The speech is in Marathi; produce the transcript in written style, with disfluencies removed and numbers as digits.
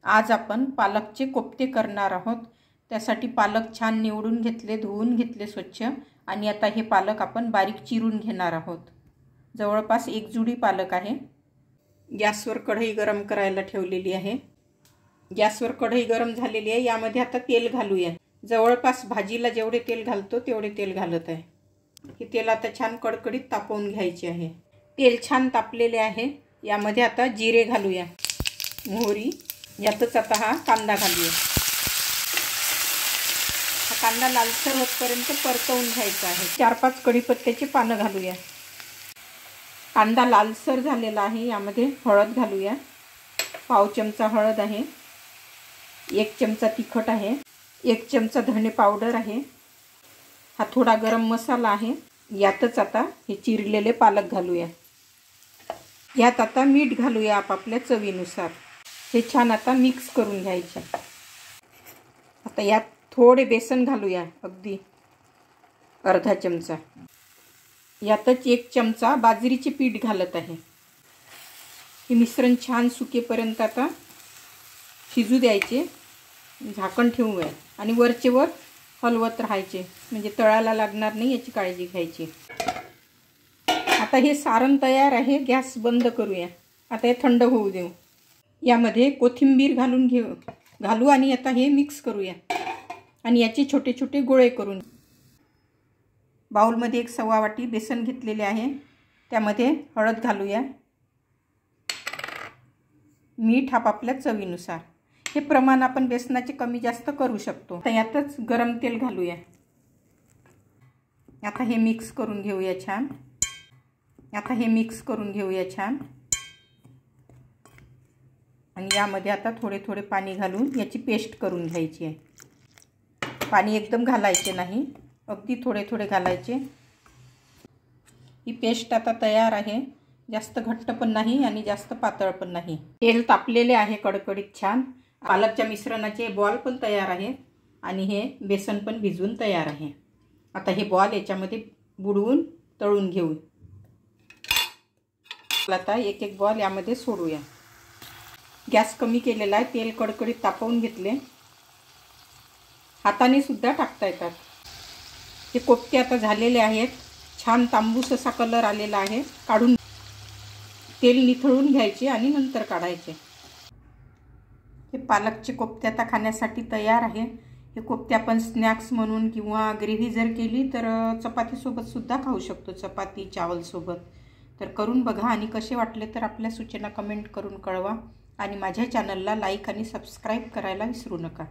आज आपण पालकचे कोफ्ते करणार आहोत। त्यासाठी पालक छान निवडून घेतले, धुवून घेतले स्वच्छ आणि आता हे पालक आपण बारीक चिरून घेणार आहोत। जवळपास एक जुडी पालक आहे। गॅसवर कढई गरम करायला ठेवलेली आहे। गॅसवर कढई गरम झालेली आहे। यामध्ये आता तेल घालूया। जवळपास भाजीला जेवढे तेल घालतो तेवढे तेल घालत आहे। हे तेल आता छान कडकडीत तापवून घ्यायचे आहे। तेल छान तापलेले आहे। यामध्ये आता जिरे घालूया, मोहरी, यातच आता हा कांदा घालूया। हा कांदा लालसर होतपर्यंत परतवून घ्यायचा आहे। 4-5 कढीपत्त्याची पानं घालूया। कांदा लालसर झालेला आहे। यामध्ये हळद घालूया। पाव चमचा हळद आहे, 1 चमचा तिखट आहे, 1 चमचा धणे पावडर आहे, हा थोडा गरम मसाला आहे। यातच आता हे चिरलेले पालक घालूया। यात आता मीठ घालूया आपापल्या चवीनुसार। हे छान आता मिक्स करून घ्यायचे। आता यात थोडे बेसन घालूया, अगदी अर्धा चमचा। यातच 1 चमचा बाजरीचे पीठ घालत आहे। हे मिश्रण छान सुकेपर्यंत आता शिजू द्यायचे। झाकण ठेवूया आणि वरचे वर हलवत राहायचे, म्हणजे तळाला लागणार नाही याची काळजी घ्यायची। आता हे सारण तयार आहे। गॅस बंद करूया। आता हे थंड होऊ देऊ। यामध्ये कोथिंबीर घालू आणि आता हे मिक्स करूया आणि याचे छोटे छोटे गोळे करून बाउलमध्ये 1 सव्वा वाटी बेसन घेतलेले आहे। त्यामध्ये हळद घालूया, मीठ आपापल्या चवीनुसार। हे प्रमाण आपण बेसनाचे कमी जास्त करू शकतो। आता यातच गरम तेल घालूया। आता हे मिक्स करून घेऊया छान। आणि यामध्ये आता थोडे थोडे पाणी घालून याची पेस्ट करून घ्यायची आहे। पाणी एकदम घालायचे नाही, अगदी थोडे थोडे घालायचे। ही पेस्ट आता तयार आहे। जास्त घट्ट पण नाही आणि जास्त पातळ पण नाही। तेल तापलेले आहे कडकडीत छान। पालकच्या मिश्रणाचे बॉल पण तयार आहे आणि हे बेसन पण भिजवून तयार आहे। आता हे बॉल याच्यामध्ये बुडवून तळून घेऊ। आता एक एक बॉल यामध्ये सोडूया। गॅस कमी केलेला आहे। तेल कडकडीत तापवून घेतले। हाताने सुद्धा टाकता येतात। हे कोफ्ते आता झालेले आहेत। छान तांबूस असा कलर आलेला आहे। काढून तेल निथळून घ्यायचे आणि नंतर काढायचे। हे पालकचे कोफ्ते आता खाण्यासाठी तयार आहे। हे कोफ्ते आपण स्नॅक्स म्हणून किंवा ग्रेव्ही जर केली तर चपाती सोबत सुद्धा खाऊ शकतो, चपाती चावल सोबत। तर करून बघा आणि कसे वाटले तर आपल्या सूचना कमेंट करून कळवा आणि माझ्या चॅनलला लाईक आणि सबस्क्राईब करायला विसरू नका।